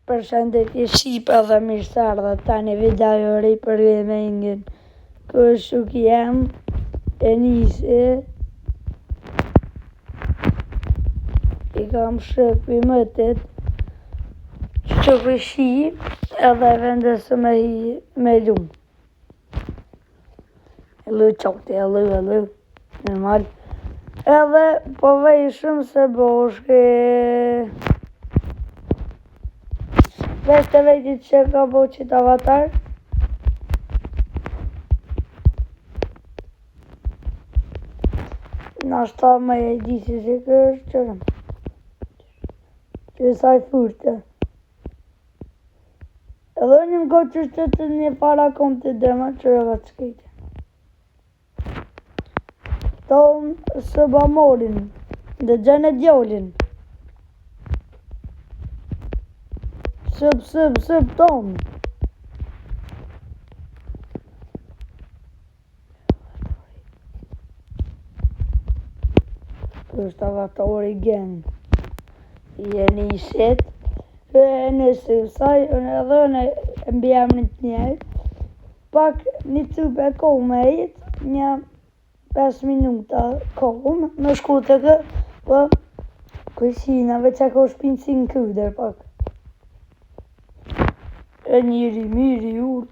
Përshëndetje Shqipa dhe mirë se ardhët tani video ri për gamingin. Kështu jam e nisi. I kam shëpi mëtit që këshi edhe vendesë me hi me lumë. Lu qoti, lu, normal. Edhe po vejshëm se boshke. Vesh të vejtit që ka bo qit avatar. Nashta me e disi se kështë qërëm. Që saj furte. Edhe një më kohë që shtë të një para kom të dema që rëva të shkejtë. Tonë së ba morin, dhe gjenë djolin. Sëp, tonë. Kështë avatori genë. I e nisit. E nësë saj, edhe në mbi emrin të njërë. Pak një type kohë me jetë, një 5 minuta kohë, në shku të kë, po, këshinave që ka shpinë si në kyder pak. E njëri, miri, urt.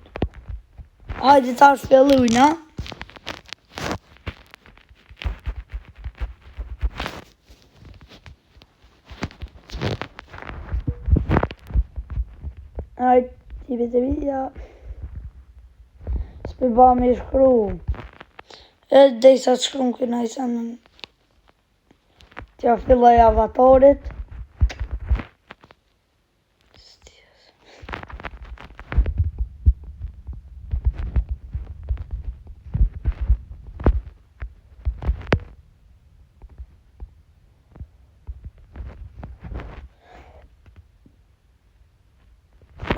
Hajde ta shpjellujna. Hajde, tipi të vija. S'pi ba me shkru. E dhej sa të shkru në këna i sanën. Tja filloj avatorit.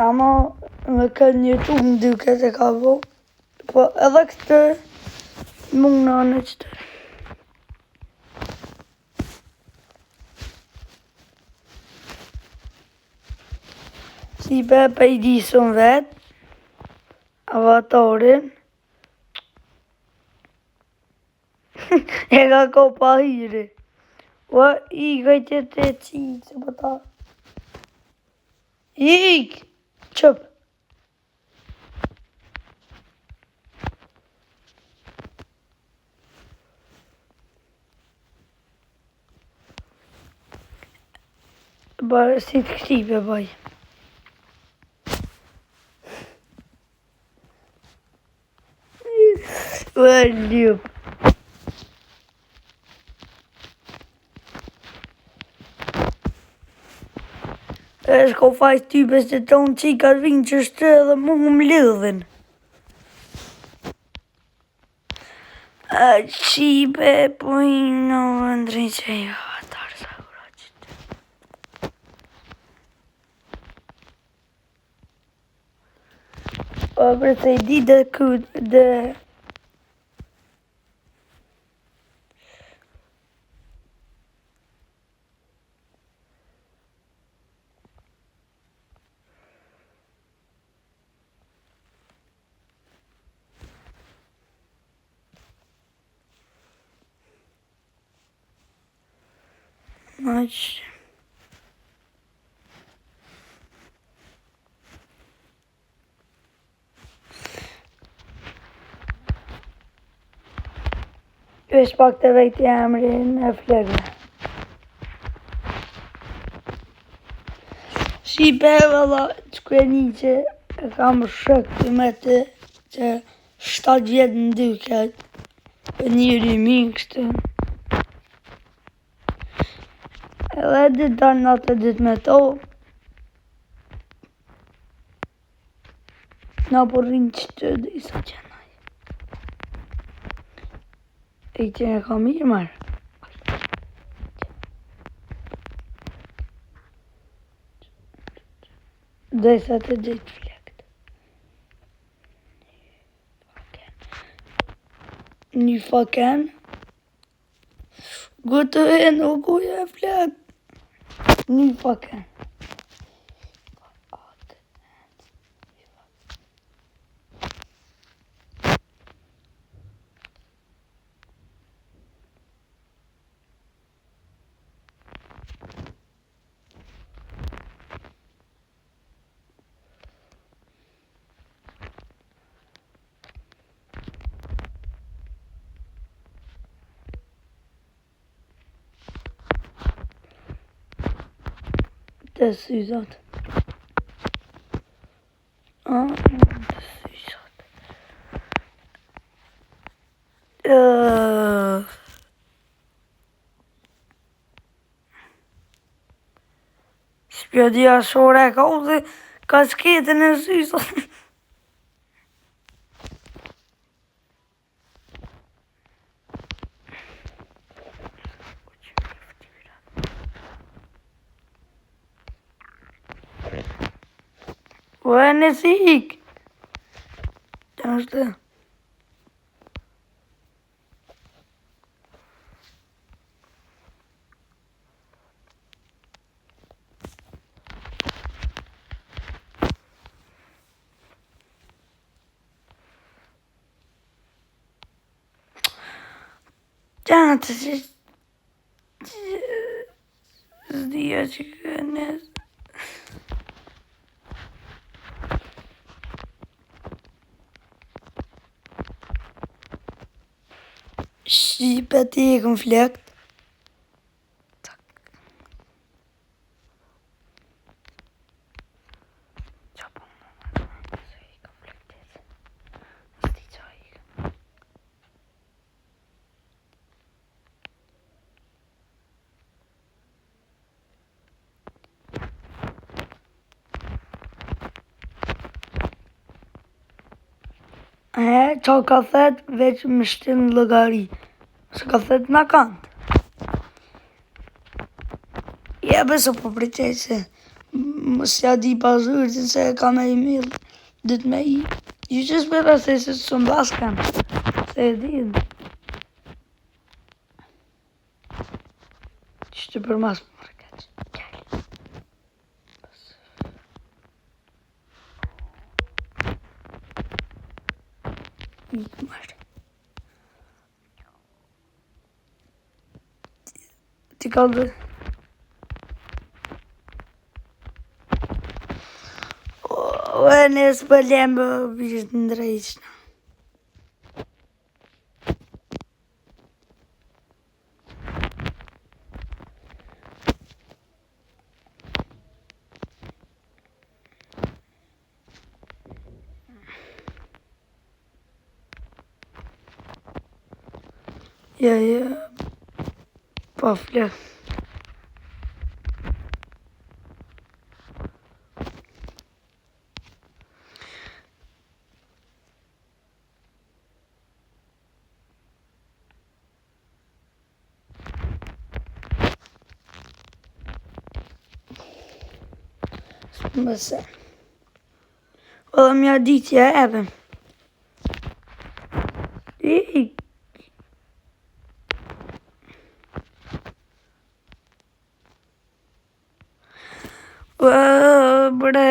Ama me kënë YouTube më duket e ka bo. Po edhe këtë mund në në qëtë. Si pe i disën vetë. Avatarin. E ka ko pa hiri. Po i gajtë të qitë se po ta. Ik! Qëp. Bërë si të këtipe bëj. Vërë ljupë. E shko fajt types të tonë qikat vinë që shtë edhe mu më lidhin. Qipe po i në vëndrin që i avatar sa ura qëtë. Po për se i di dhe këtë dhe... Maqë. Vesh pak të vejti emrin e flegë. Shqipe valla që kërë një që e kam shëkë me të që 7 vjetë në dyket. E njëri mikështë. Edhe ditë të natë ditë me to. Na po rinë qëtë dhe isa qenaj. E që e ka mirë marë. Dhe isa të gjithë flekt. Një faken. Gëtë e në kuja e flekt. Një faken. të syzat. Të syzat. Shpjodia shore ka u dhe ka shketën e syzat. O e nësi ik. Që është? Qanë të që... Zdia që kënës... Shqipe ti e këm flekt. Qa ka thet veç më shtin logari. Se ka thet në kantë. Jebe se po pritej se më s'ja di pazurëtin se ka me i mil. Dyt me i. Ju që s'pera se së mbaskan. Se e din. Qështë për mas më mërkeq. Ik marë. Ti ka dhe... O e nësë për lembë vishë në drejqë. Ja, pa flek. Mëse. O dhe mja ditja edhe. Bre...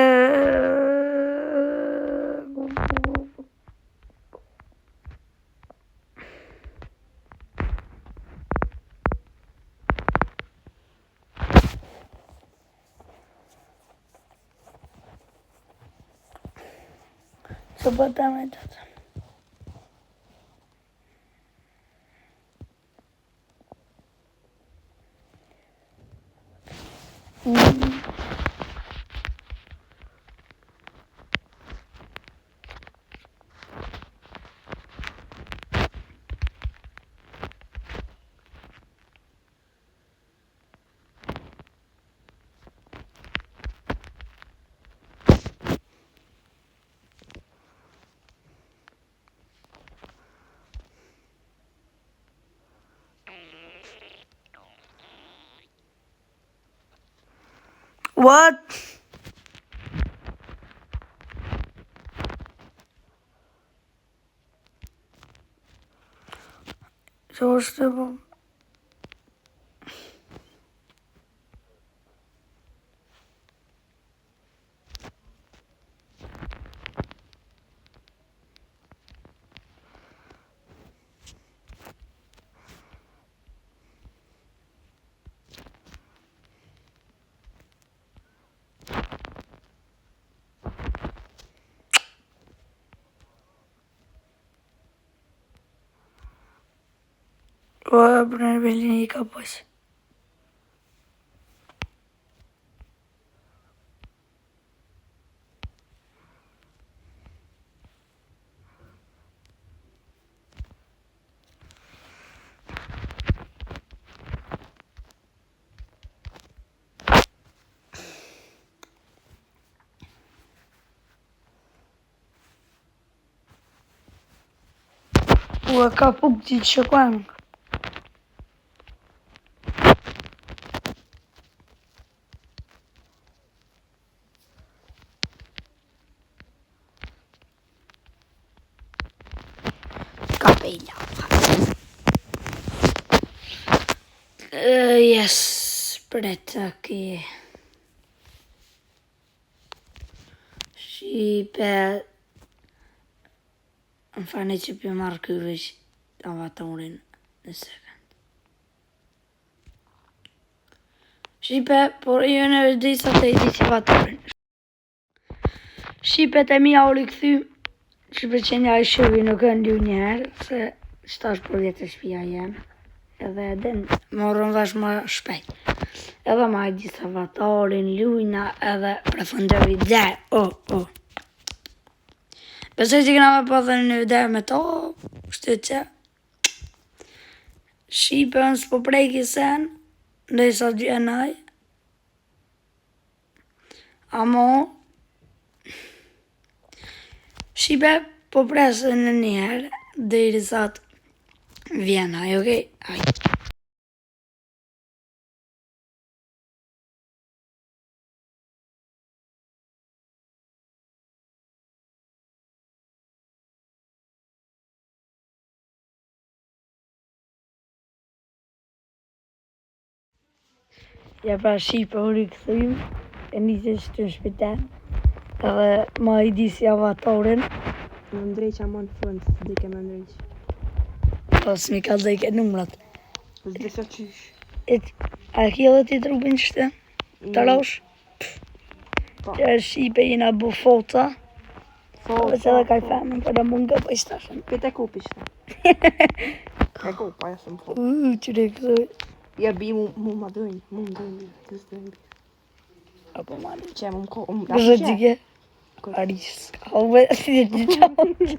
Co badamy to? What? Co është të bom? O, bërë në belin I ka posh. e ka puk që shëkuen. Capella. Yes, preta aqui. Shqipe. Më fani që për marrë këveç avatorin në sekund. Shqipe, por jo në vëzdi sa të i disi avatorin. Shqipe të mija u rikëthy, që për që nja i shëvi nuk e ndju njëherë, se qëta është për vjetë e shpia jemë. Edhe edhe morën vash më shpejt. Edhe ma i disa avatorin, lujna, edhe përfundëvi dhe, Besoj që këna me po dhe një video me to, shtë që Shqipe s'po prejki sen, ndë i sa gjenaj. Amo, Shqipe po presë në njëherë, dhe i risat vjenaj, okej? Hajde. Ja pra Shqipe u rikëthym, e njëse që të në shpital, edhe ma i disi avatorin. Më ndrejqa më në fund, dike më ndrejq. Po s'mi ka dhejke numrat. S'disa qysh. A ki edhe ti trupin qështë? Të rosh? Po. Që Shqipe jena bu foca. Po që edhe kaj Po. femin, për da mund nga po i stashën. Pite kupi shte. E kupa, ja së më fo. Që re këtoj. Ja bi mu ma dojnë, mu më dojnë, të zdojnë bi. Apo mali. Që mu më ko, mu Kështë që ke? Aris. Ove, si që qonë.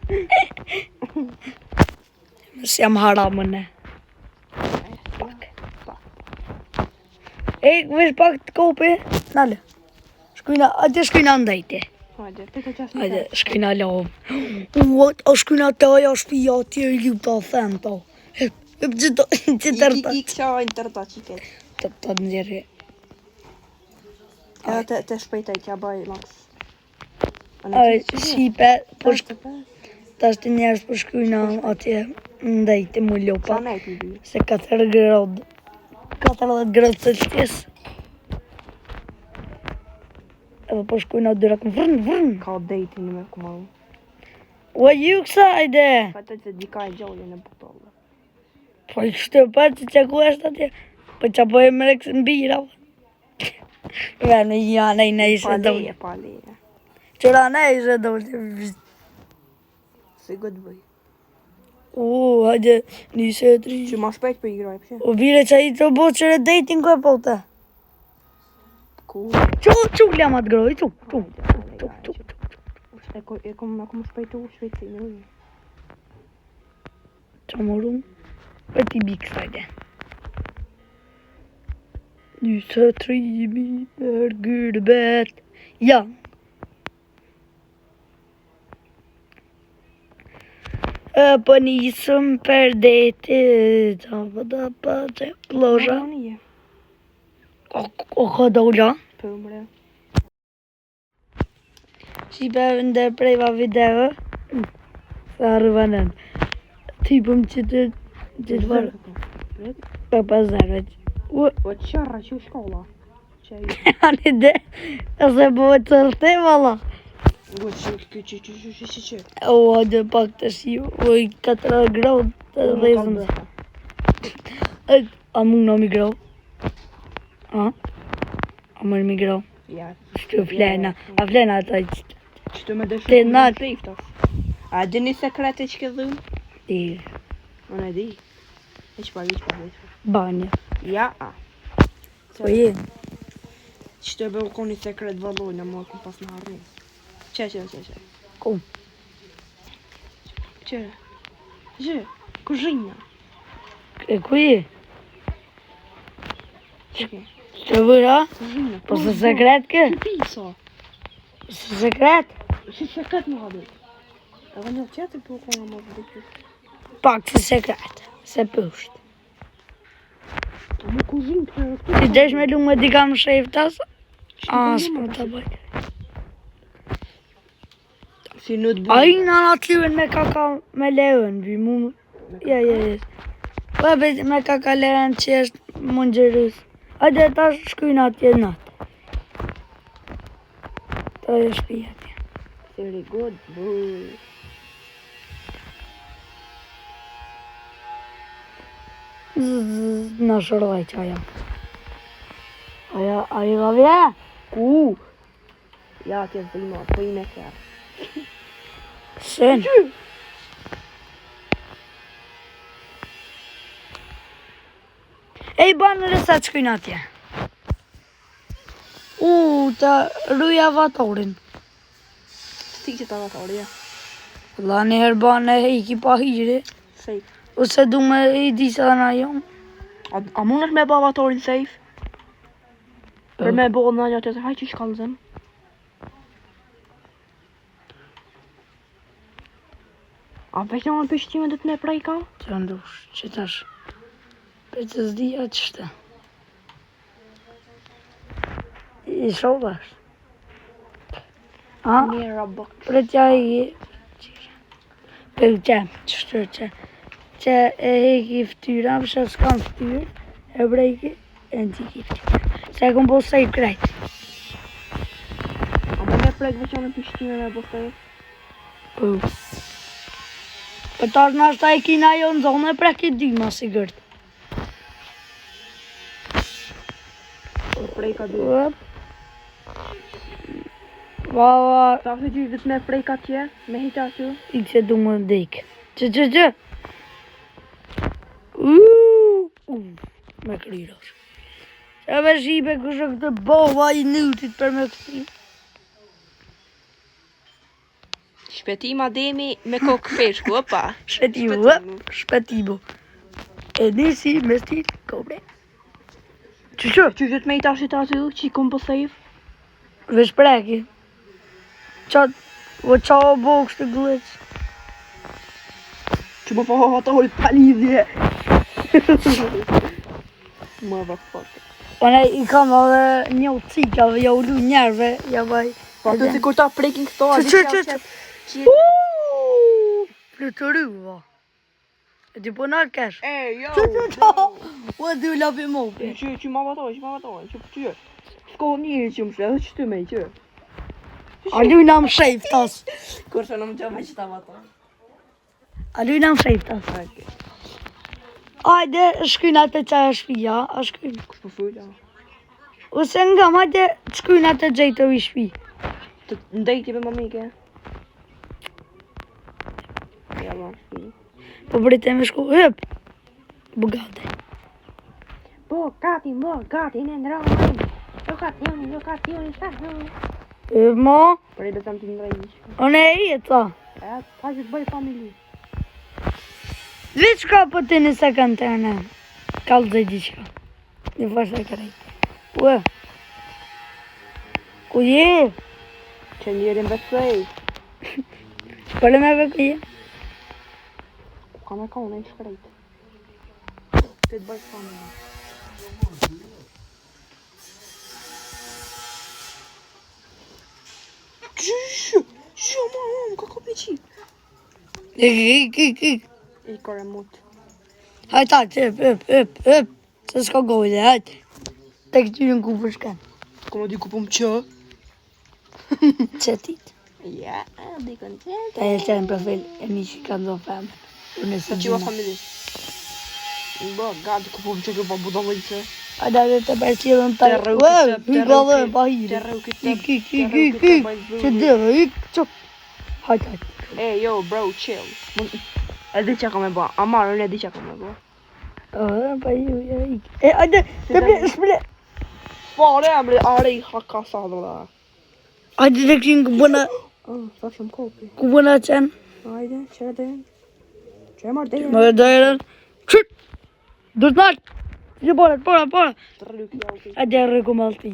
Mësë jam haramën ne. Ej, vesh pak të kopi. Nale. Shkujna, atje shkujna ndajti. Hajde, pite qasë në Hajde, shkujna lovë. Uat, a shkujna të aja shpija atje i ljup të thënë to. Që tërta. I kësa ajnë tërta që ketë. Të nëzirë. Edhe të shpejtaj tja baj maks. Aj, Shqipe, po tash të njerës po shkujna atje ndajti mu Sa lopa. nejt një bi. Se 4 gradë. 40 gradë Celsius. Edhe po shkujna dyrak vrn. Ka dejti një me kumaru. Ua ju kësajde. Ka të të dika e gjalli në butollë. Po i kështë e parë që ku është atje. Po që po e mrekës në bira. Vene janë i nejse dole. Paleje. Qëra nejse dole. Se gëtë bëj. Hajde, njëse e tri. Që ma shpejt për i groj, pëse? O vire që i të bo qëre dating ko e po të. Ku? Qu lema të groj, qu. E kom shpejtu shpejtësi në ujë. Qa moru? E ti bikë sajde. Njëse trimi për gyrbet. Ja. E po njësëm për detit. Da pa që plosha. O ka dolla? Për mre. Shqipe ndër prejva video. Sa rëvanën. Tipëm që të varë. Për pazarët. O qërra që u shkolla. Që i... Ani dhe. E se po e cërte valla. O që. O hajde pak të shiu. O i 4 gradë të dhezën. A mund në migro? A mund migro? Ja. Shtu flena. A flena ata i qëtë. Që të me dëshu Te nat. A di një sekrete që ke dhunë? I Unë e di. Veç pa. banja. Ja. Po je. Që të bëllë ko një sekret valloj në mua ku pas në harru. Që. Ku? Që. Kuzhinja. E ku je? Që. Që vëra? Kuzhinja. Po se sekret ke? Që pisa. Se sekret? Si sekret më hadit. Edhe një tjetër po ko në më vëdikë. pak se sekret, se pësht. Më kuzhin të Ti desh me lu me dika më sheftas? S'po të bëj. Si në të A bërë. i në atë lyën me kaka me leën, vi mu. Ja. Po e me kaka leën që është mund gjerus. Hajde ta shkujnë atje natë. Ta e shpija atje. Very good, bro. Në shërdaj që aja. Aja ka vje? Ku? Ja, atje zima, po I me kërë. Sen. E I banë në resa të shkujnë atje. Ta ruja vatorin. Ti që të avatori, ja. La një herë banë e hiki pa hiri. Safe. Ose du me I disa dhe na jonë. A mund është me bë avatorin safe? Për me bë në një të të haj që shkallëzëm. A veç në pështime dhe të me prej ka? Që ndush, që tash. Për të zdia që shte. I shodhash. A? Mira bok. Për tja I... Për që, që e heki ftyra, përse s'kam ftyrë, e brejki, e në tiki ftyrë. Se e kom po sejt krejt. A më me prej veç në pështime me bë safe? Po. Për tash në ashta I kina jo në zonë e prek I dy ma sigurt. Për prej ka dy. Uep. Va, Ta është që vetë me prej ka tje, me hita që. I që du më ndek. Që. Me kryrosh. Se me shipe kështë këtë bova I nutit për me këti. Shpetima demi me kokë peshku, opa. Shpetibo. E nisi me stil, kobre. Që? Që vetë me hita që ta që I kom po safe? Vesh preki. Qa o bo kështë glëq. Që më po avatori pa lidhje. Motherfucker. One I kam edhe një cikave, ja u lu njerve, ja vaj. Po ato si kur ta prekin këto, a Që. që Plutëruva. E ti po nalë kesh. E, jo, Ua du lapi mopi. që më avatori, që s'ko njëri që më shre, edhe që ty me I që. A lu na më shejftas. Kurse në më që me që ta avatori. A lu na më shejftas. Ajde, shkujna të qaja shpija, a shkujna. Kus po fulla? Ose nga, hajde, shkujna të gjejtë I shpi. Të ndejti me mamike. Ja, ma shpi. Po brite me shku, hyp. Bugate. Gati, në ndrojnë. Gati, Mo, Për e besam të ndrejnë. one I e ta. E, ta që të bëj familji. Veç ka po të në sekën të në. Kallë dhe diqka. Një fashë e krejt. Ue. Ku je? Që njerin besej. Për me ve ku je? Ka me ka unë e shkrejt. Të të bëj familji. Që, mam, ka kopi qi. Ik. I kore mut. Hajt, hyp. Se s'ka gojle, hajt. Te këtyrën ku përshkan. Kono di ku pëm që? Qetit. Ja, di kënë që. Ta e qenë profil e mi që kanë do femë. Unë e Sa së që va dhina. familji. Bë, gati ku pëm që këpa budallice. Hajde dhe të përshirën të Të rrëu Ue, këtë, i ka dhe pa hiri. Të rrëu këtë. Ik. Që dhe, ik, qëp. Hajt. E, yo, bro, chill. E di që ka me ba. Amarën e di që ka me ba. Pa ju, ja, ik. E, hajde, të ble, shple. Fare, amre, are I haka sa dhe la. Hajde të kënë ku bëna, Sa shumë kopi. ku bëna qenë. Hajde, qërë dhe. Që e marrë dhe. Më dhe dojërën. Qyt! Durt nalt! Që bora. Të rrëu këtë auti. Hajde rrëku malti.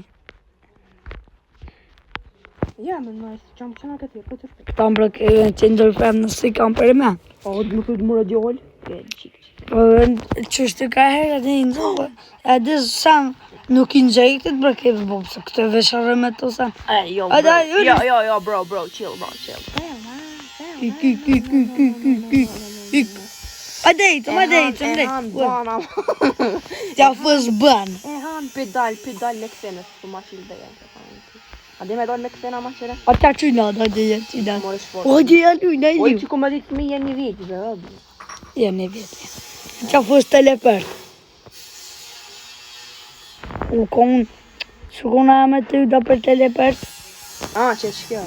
Ja, me në që më qëna këtë, këtë shpet. Këta më brëk e në qenë dërë femë nësi kam për e me. O, nuk të mërë djoll. Qështë ka herë atë i nëzove, edhe sam nuk i nxejtit bro këtë bob, se këtë veshare me të sam. Jo, bro, chill. Ma dejtë, E han bana. Ja fës bën. E han pedal me këtene, po ma qilë dhe janë. A di me dojnë me këtena ma qire? A ta qyna, da dhe jetë qyna. More sport. O, dhe janë ujna i Oj, ju. që ku ma ditë mi jenë një viti, dhe obi. Janë një vjetë. Qa fës telepert. U konë, që kona me të da për telepert. Ah, që shkjo.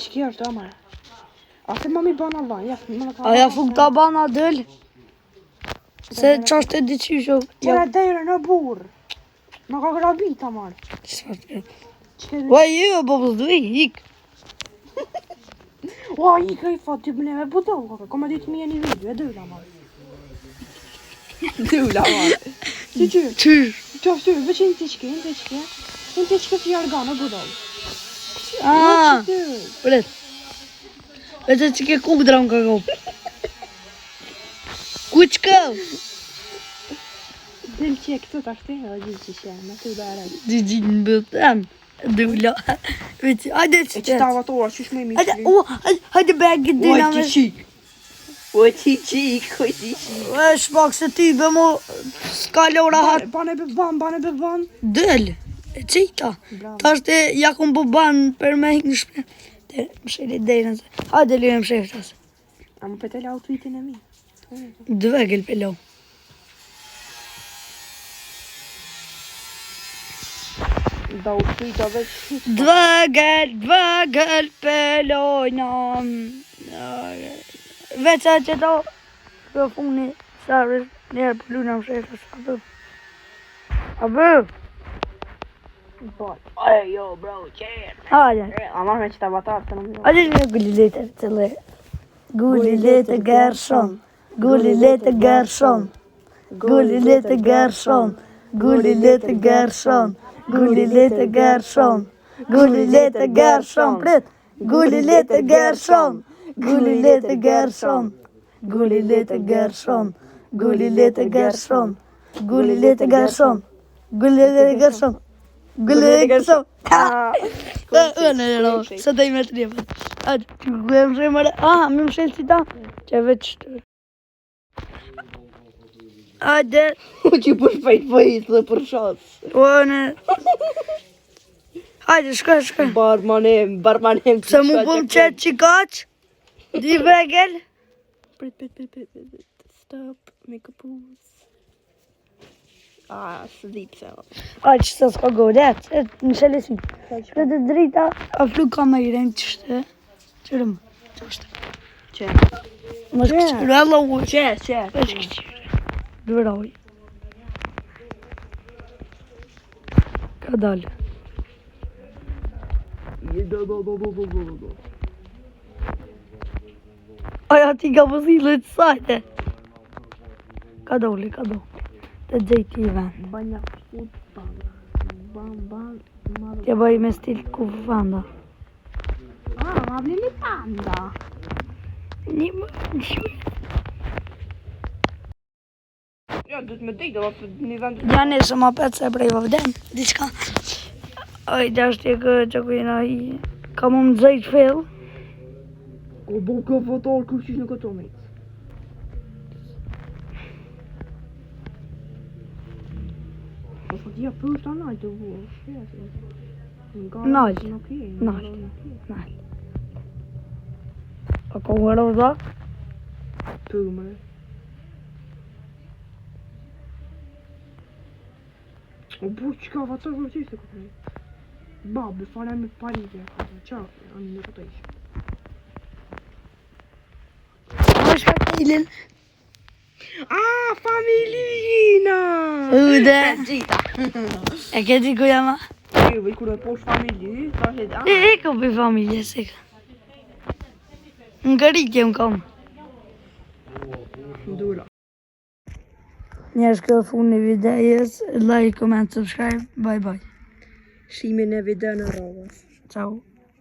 Që është amare? A se mami bana van, A ja fuk ta bana dëll. Se qashtë e diqysho. Qëra dejre në burë. Në ka grabit amare. Ua ju e bobës duj, hik. Ua, i ka i fa ty bëne me budol, koma ditë mi e një video, e dëlla amare. Dëlla amare. Qysh. Qashtu, veç në të qke. Në të qke të jarga në budol. Pret. Vete që ke kukdra më ka kopë. Ku qka? Del që këtu të ashtë e o gjithë që shenë, në të dare. Gjithë në bëtëm. Dula. Hajde që E që ta avatora, qysh me mi Hajde begit dyna me O ti qik. E shpak se ty be mo s'kalora hat. Bane be ban. Dëll. E qita. Ta është e jakun bu ban për me hik në shpe. Më shëri dejnë. Hajde lirë më sheftas. A më petele outfitin e mi. Dvegel pelo. Da outfita veç. Dvegel pelojna. Veç a që ta për funi sarës njerë për luna më sheftas. A bë? Jo, bro, qenë. Hajde. A marrë me që ta batarë të në më. Hajde në gulliletë të le. Gulliletë gershon. Gulliletë gershon. Gulliletë gershon. Gulliletë gershon. Gulliletë gershon. Gulliletë gershon. Pret. Gulliletë gershon. Gulliletë gershon. Gulliletë gershon. Gulliletë gershon. Gulliletë gershon. Gulliletë gershon. Gulliletë gershon. Në ro, se të i me të rjepët. Hajde, ku e më shemëre. Me më shelë si ta. Që veç të. Hajde. Që për shpejt dhe për shasë. Hajde, shka. Barmanem. Se mu bëm qëtë që kaq. Di vegel. Prit. Stop, make a pause. Së ditë se. Hajde, që s'ka gode, në shelesi. Shkë të drita, a flu kamerën qështë. Qërëm, qështë. Që? Më shkëqyrë, alla u. Që? Më shkëqyrë. Dëroj. Ka dalë. Aja ti ka pëzile të sajte. Ka dole. Të gjejti i vend. Banja fut ban. Tja bëj me stil ku vanda. Ma bli një panda. Një më në shumë. Ja, du të me dejtë, një vend. Ja nesë ma petë se prej vëvden. Diçka. Oj, dhe është që kujna i. Ka më më dzejtë fill. Ko bo ka fatar kërqish në këto mejtë. Po fatia për është anaj të vuë. Nalt. A ko më rëvda? Për me. O bu që ka fatar kërqish të këtë mejtë. Babë, falen me paritje. Qafë, anë në këtë ishë. Familin. Familina! Ude. Gjita. E këti ku jama? Ju, bëj kur e posh familji, ta shet. E ka për familje, se ka. Në këritje më kam. Dura. Njerës kjo fund një videjes, like, comment, subscribe, bye bye. Shimi në video në rrugës. Ciao.